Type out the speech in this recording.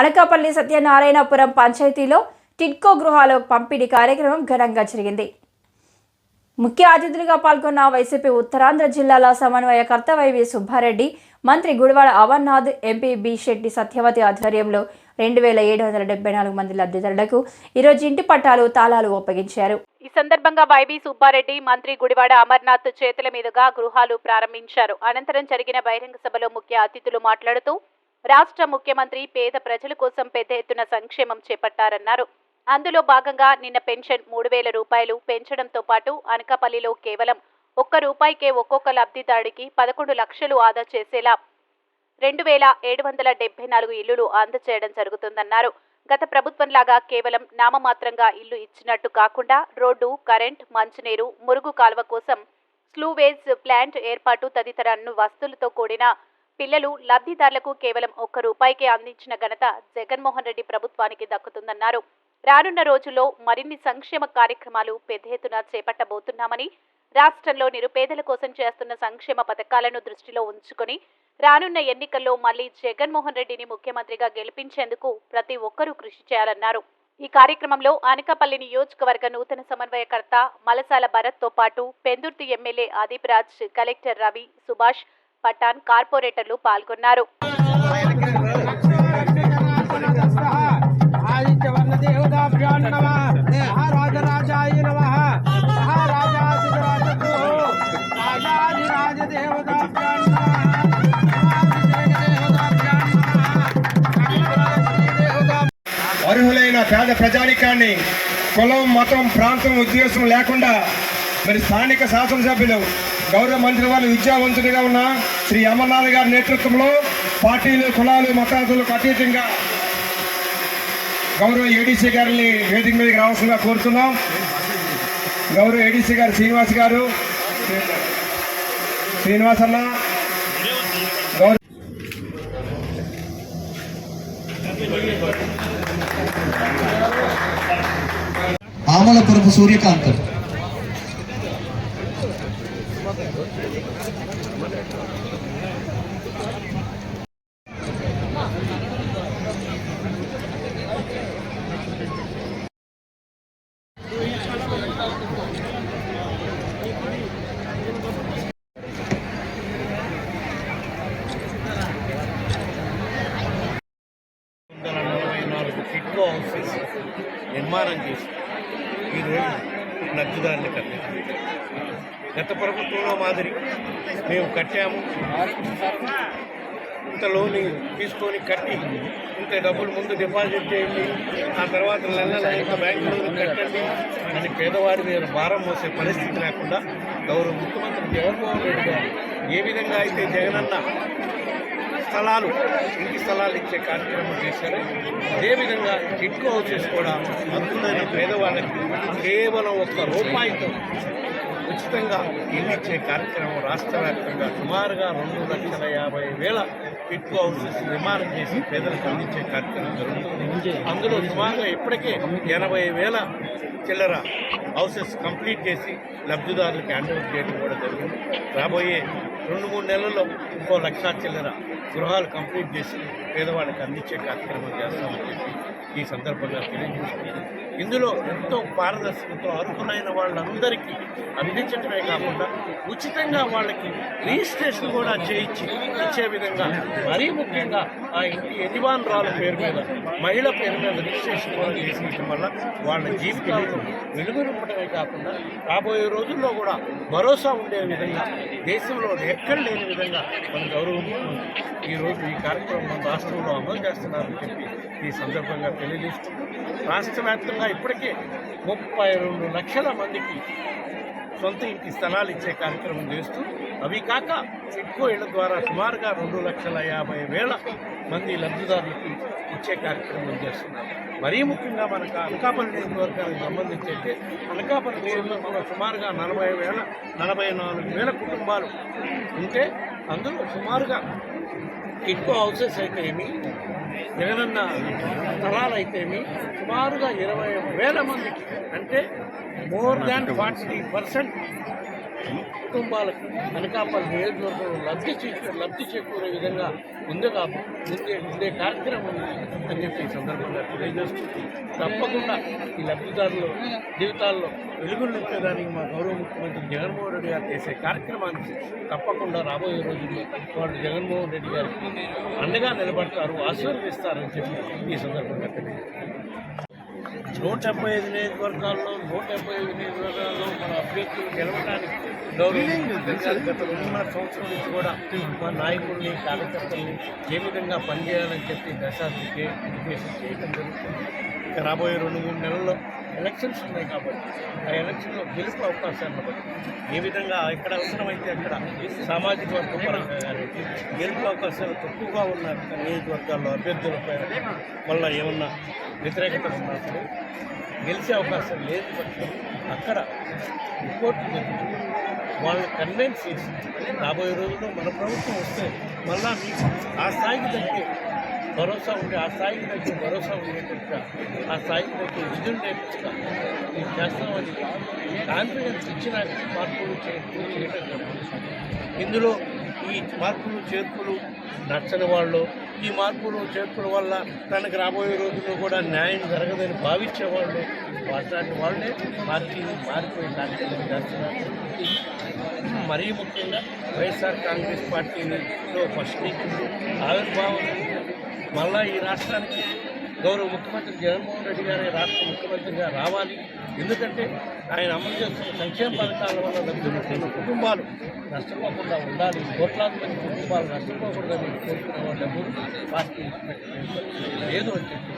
అనకాపల్లి సత్యనారాయణపురం పంచాయతీలో టిడ్కో గృహాల పంపిణీ కార్యక్రమం ఘనంగా జరిగింది. ముఖ్య అతిథులుగా పాల్గొన్న వైసీపీ ఉత్తరాంధ్ర జిల్లాల సమన్వయకర్త వైవి సుబ్బారెడ్డి, మంత్రి గుడివాడ అమర్నాథ్, ఎంపీ బి శెట్టి సత్యవతి ఆధ్వర్యంలో 2774 మంది లబ్ధిదారులకు ఈరోజు ఇంటి పట్టాలు తాళాలు ఒప్పగించారు. ఈ సందర్భంగా వైవి సుబ్బారెడ్డి, మంత్రి గుడివాడ అమర్నాథ్ చేతుల మీదుగా గృహాలు ప్రారంభించారు. అనంతరం జరిగిన బహిరంగ సభలో ముఖ్య అతిథులు మాట్లాడుతూ రాష్ట్ర ముఖ్యమంత్రి పేద ప్రజల కోసం పెద్ద ఎత్తున సంక్షేమం చేపట్టారన్నారు. అందులో భాగంగా నిన్న పెన్షన్ 3000 రూపాయలు పెంచడంతో పాటు అనకాపల్లిలో కేవలం ₹1 ఒక్కొక్క లబ్ధిదారుడికి 11 లక్షలు ఆదా చేసేలా 2774 ఇళ్లు అందజేయడం జరుగుతుందన్నారు. గత ప్రభుత్వంలాగా కేవలం నామమాత్రంగా ఇల్లు ఇచ్చినట్టు కాకుండా రోడ్డు, కరెంట్, మంచినీరు, మురుగు కాలువ కోసం స్లూవేజ్ ప్లాంట్ ఏర్పాటు తదితర అన్ని వస్తువులతో కూడిన పిల్లలు లబ్ధిదారులకు కేవలం ₹1 అందించిన ఘనత జగన్మోహన్ రెడ్డి ప్రభుత్వానికి దక్కుతుందన్నారు. రానున్న రోజుల్లో మరిన్ని సంక్షేమ కార్యక్రమాలు పెద్ద ఎత్తున చేపట్టబోతున్నామని, రాష్ట్రంలో నిరుపేదల కోసం చేస్తున్న సంక్షేమ పథకాలను దృష్టిలో ఉంచుకొని రానున్న ఎన్నికల్లో మళ్లీ జగన్మోహన్ రెడ్డిని ముఖ్యమంత్రిగా గెలిపించేందుకు ప్రతి ఒక్కరూ కృషి చేయాలన్నారు. ఈ కార్యక్రమంలో అనకాపల్లి నియోజకవర్గ నూతన సమన్వయకర్త మలసాల భరత్తో పాటు పెందుర్తి ఎమ్మెల్యే ఆదిప్ రాజ్, కలెక్టర్ రవి, సుభాష్, పఠాన్, కార్పొరేటర్లు పాల్గొన్నారు. అర్హులైన పేద ప్రజానికాన్ని కులం, మతం, ప్రాంతం, ఉద్దేశం లేకుండా మరి స్థానిక శాసనసభ్యులు గౌరవ మంత్రి వారు విద్యావంతుడిగా ఉన్న శ్రీ అమర్నాథ్ గారి నేతృత్వంలో పార్టీలు, కులాలు, మతాలకు అతీతంగా గౌరవ ఏడీసీ గారిని వేదిక మీదకి రావాల్సిందిగా కోరుతున్నాం. గౌరవ ఏడీసీ గారు శ్రీనివాస్ అన్న, ఆమలపురపు సూర్యకాంతం, టిడ్కో హౌసెస్ నిర్మాణం చేసి ఈరోజు లబ్ధిదారులు కట్టారు. గత ప్రభుత్వంలో మాదిరి మేము కట్టాము, ఇంత లోన్ తీసుకొని కట్టి ఇంత డబ్బులు ముందు డిపాజిట్ చేయండి, ఆ తర్వాత నెల ఇంత బ్యాంకు లోన్ కట్టండి అని పేదవాడి మీద భారం మోసే పరిస్థితి లేకుండా గౌరవ ముఖ్యమంత్రి జగన్మోహన్ రెడ్డి గారు ఏ విధంగా అయితే జగనన్న ఇంటి స్థలాలు ఇచ్చే కార్యక్రమం చేశారు, అదేవిధంగా టిడ్కో హౌసెస్ కూడా అర్హులైన పేదవాళ్ళకి కేవలం ₹1 ఉచితంగా ఇల్లు ఇచ్చే కార్యక్రమం రాష్ట్ర వ్యాప్తంగా సుమారుగా 2,50,000 టిడ్కో హౌసెస్ నిర్మాణం చేసి పేదలకు అందించే కార్యక్రమం జరుగుతుంది. అందులో సుమారుగా ఇప్పటికే 80,000 చిల్లర హౌసెస్ కంప్లీట్ చేసి లబ్ధిదారులకు హ్యాండ్ ఓవర్ చేయడం కూడా జరిగింది. రాబోయే 2-3 నెలల్లో 1,00,000 చిల్లర గృహాలు కంప్లీట్ చేసి పేదవాళ్ళకి అందించే కార్యక్రమం చేస్తామని చెప్పి ఈ సందర్భంగా తెలియజేస్తున్నాను. ఇందులో ఎంతో పారదర్శకతో అర్హులైన వాళ్ళందరికీ అందించడమే కాకుండా ఉచితంగా వాళ్ళకి రిజిస్ట్రేషన్ కూడా ఇచ్చే విధంగా, మరీ ముఖ్యంగా ఆ ఇంటి యజమానురాల పేరు మీద, మహిళ పేరు మీద రిజిస్ట్రేషన్ కూడా చేసేయడం వల్ల వాళ్ళ జీవితాలను వెలుగునింపడమే కాకుండా రాబోయే రోజుల్లో కూడా భరోసా ఉండే విధంగా, దేశంలో ఎక్కడ లేని విధంగా మన గౌరవం ఈరోజు ఈ కార్యక్రమం మన రాష్ట్రంలో అమలు చేస్తున్నారని చెప్పి ఈ సందర్భంగా తెలియజేస్తున్నాం. రాష్ట్ర వ్యాప్తంగా ఇప్పటికే 32 లక్షల మందికి సొంత ఇంటి స్థలాలు ఇచ్చే కార్యక్రమం చేస్తూ, అవి కాక టిడ్కో ఇళ్ల ద్వారా సుమారుగా 2,50,000 మంది లబ్ధిదారులకు ఇచ్చే కార్యక్రమం చేస్తున్నారు. మరీ ముఖ్యంగా మనకు అనకాపల్లి నియోజకవర్గానికి సంబంధించి అయితే అనకాపల్లి నియోజకవర్గంలో సుమారుగా 44,000 కుటుంబాలు ఉంటే అందులో సుమారుగా టిడ్కో హౌసెస్ అయితే ఏమి, జగనన్న స్థలాలు అయితే ఏమి సుమారుగా 20,000 మందికి, అంటే మోర్ దాన్ 40% కుటుంబాలకు అనకాపల్లి నియోజకవర్గంలో లబ్ధి చేకూరే విధంగా ఉండే కార్యక్రమం అని చెప్పి ఈ సందర్భంగా తెలియజేస్తూ తప్పకుండా ఈ లబ్ధిదారుల జీవితాల్లో వెలుగులు నింపేదానికి మా గౌరవ ముఖ్యమంత్రి జగన్మోహన్ రెడ్డి గారు చేసే కార్యక్రమానికి తప్పకుండా రాబోయే రోజుల్లో వాళ్ళు జగన్మోహన్ రెడ్డి గారికి అండగా నిలబడతారు, ఆశీర్వదిస్తారని చెప్పి ఈ సందర్భంగా తెలియజేస్తారు. 175 నియోజకవర్గాల్లో 175 నియోజకవర్గాల్లో మన అభ్యర్థులు గెలవడానికి గత 2.5 సంవత్సరం నుంచి కూడా మా నాయకుల్ని కార్యకర్తల్ని ఏ విధంగా పనిచేయాలని చెప్పి దశాబ్దికే ఉద్దేశం చేయడం జరుగుతుంది. ఇక రాబోయే 2-3 నెలల్లో ఎలక్షన్స్ ఉన్నాయి కాబట్టి ఆ ఎలక్షన్లో గెలుపు అవకాశాలను బట్టి ఏ విధంగా ఎక్కడ అవసరమైతే అక్కడ సామాజిక వర్గం పరంగా కానీ గెలుపు అవకాశాలు తక్కువగా ఉన్న నియోజకవర్గాల్లో అభ్యర్థులపై వల్ల ఏమన్నా వ్యతిరేకత ఉన్నా సరే గెలిచే అవకాశం లేదు బట్టి అక్కడ రిపోర్ట్లు జరుగుతుంది. వాళ్ళని కన్విన్స్ చేసి రాబోయే రోజుల్లో మన ప్రభుత్వం వస్తే మళ్ళా మీకు ఆ స్థాయికి తగ్గే భరోసా ఉండే, ఆ స్థాయికి తగ్గే భరోసా ఉండేటట్టుగా, ఆ స్థాయికి తగ్గే విధులు నేర్పించగా మేము చేస్తామని కాన్ఫిడెన్స్ ఇచ్చిన మార్పులు చేయడం జరుగుతుంది. ఇందులో ఈ మార్పులు చేర్పులు నచ్చని వాళ్ళు, ఈ మార్పులు చేర్పుల వల్ల తనకు రాబోయే రోజుల్లో కూడా న్యాయం జరగదని భావించేవాళ్ళు, అట్లాంటి వాళ్ళే పార్టీని మారిపోయే కార్యక్రమం చేస్తున్నారు. మరీ ముఖ్యంగా వైఎస్ఆర్ కాంగ్రెస్ పార్టీలో ఫస్ట్ నుంచి ఆవిర్భావం మళ్ళా ఈ రాష్ట్రానికి గౌరవ ముఖ్యమంత్రి జగన్మోహన్ రెడ్డి గారే రాష్ట్ర ముఖ్యమంత్రిగా రావాలి. ఎందుకంటే ఆయన అమలు చేస్తున్న సంక్షేమ పథకాల వల్ల లబ్ధిపొందిన కుటుంబాలు నష్టపోకుండా ఉండాలి, కోట్లాది మంది కుటుంబాలు నష్టపోకూడదని కోరుకునే వాళ్ళ పార్టీ లేదు అని చెప్పి